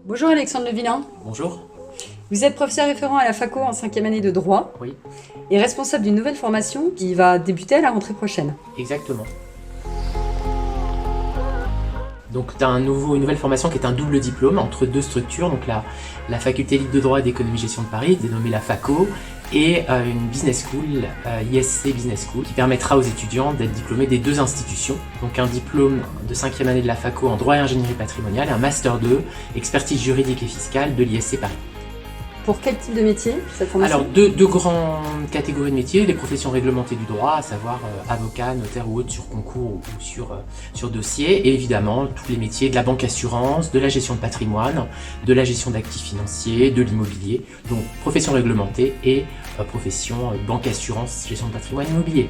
Bonjour Alexandre Levillain, Bonjour. vous êtes professeur référent à la FACO en 5e année de droit Oui, et responsable d'une nouvelle formation qui va débuter à la rentrée prochaine. exactement. Donc tu as une nouvelle formation qui est un double diplôme entre deux structures, donc la faculté libre de droit et d'économie gestion de Paris, dénommée la FACO, et une business school, ISC Business School, qui permettra aux étudiants d'être diplômés des deux institutions. Donc un diplôme de 5e année de la FACO en droit et ingénierie patrimoniale et un master 2, expertise juridique et fiscale de l'ISC Paris. Pour quel type de métier cette formation? Alors deux grandes catégories de métiers, les professions réglementées du droit, à savoir avocat, notaire ou autre sur concours ou sur dossier, et évidemment tous les métiers de la banque assurance, de la gestion de patrimoine, de la gestion d'actifs financiers, de l'immobilier, donc profession réglementée et profession banque assurance, gestion de patrimoine immobilier.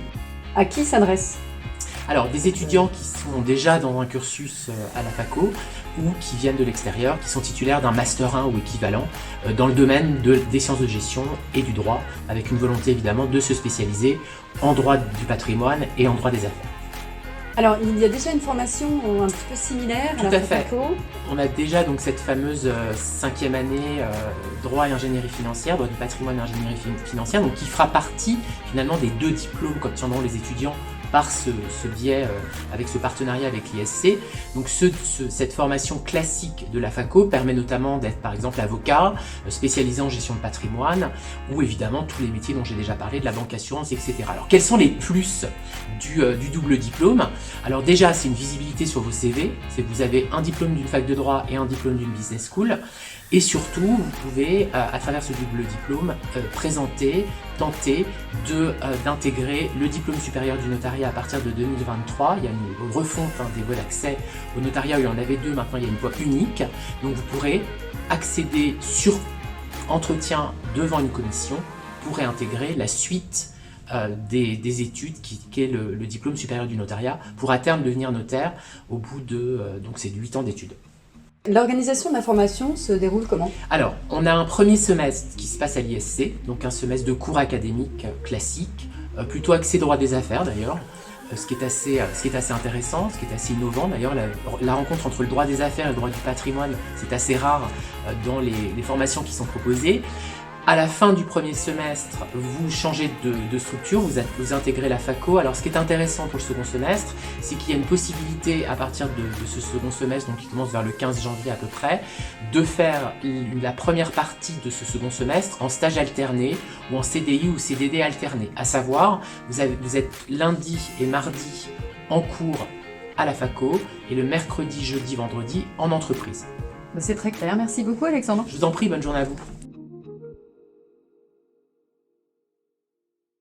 À qui s'adresse? Alors, des étudiants qui sont déjà dans un cursus à la FACO ou qui viennent de l'extérieur, qui sont titulaires d'un Master 1 ou équivalent dans le domaine des sciences de gestion et du droit, avec une volonté évidemment de se spécialiser en droit du patrimoine et en droit des affaires. Alors, il y a déjà une formation un petit peu similaire à Tout la à fait. FACO. On a déjà donc cette fameuse 5e année droit et ingénierie financière, droit du patrimoine et ingénierie financière, donc qui fera partie finalement des deux diplômes qu'obtiendront les étudiants par ce biais, avec ce partenariat avec l'ISC. Donc cette formation classique de la FACO permet notamment d'être par exemple avocat, spécialisé en gestion de patrimoine, ou évidemment tous les métiers dont j'ai déjà parlé, de la banque assurance, etc. Alors quels sont les plus du double diplôme? Alors déjà, c'est une visibilité sur vos CV, c'est que vous avez un diplôme d'une fac de droit et un diplôme d'une business school, et surtout vous pouvez, à travers ce double diplôme, tenter d'intégrer le diplôme supérieur du notariat à partir de 2023. Il y a une refonte des voies d'accès au notariat où il y en avait deux, maintenant il y a une voie unique, donc vous pourrez accéder sur entretien devant une commission pour réintégrer la suite des études qui est le diplôme supérieur du notariat pour à terme devenir notaire au bout de donc c'est 8 ans d'études. L'organisation de la formation se déroule comment? Alors, on a un premier semestre qui se passe à l'ISC, donc un semestre de cours académiques classique, plutôt axé droit des affaires d'ailleurs, ce qui est assez intéressant, ce qui est assez innovant d'ailleurs. La rencontre entre le droit des affaires et le droit du patrimoine, c'est assez rare dans les formations qui sont proposées. À la fin du premier semestre, vous changez de structure, vous intégrez la FACO. Alors ce qui est intéressant pour le second semestre, c'est qu'il y a une possibilité à partir de ce second semestre, donc qui commence vers le 15 janvier à peu près, de faire la première partie de ce second semestre en stage alterné ou en CDI ou CDD alterné. À savoir, vous êtes lundi et mardi en cours à la FACO et le mercredi, jeudi, vendredi en entreprise. C'est très clair, merci beaucoup Alexandre. Je vous en prie, bonne journée à vous.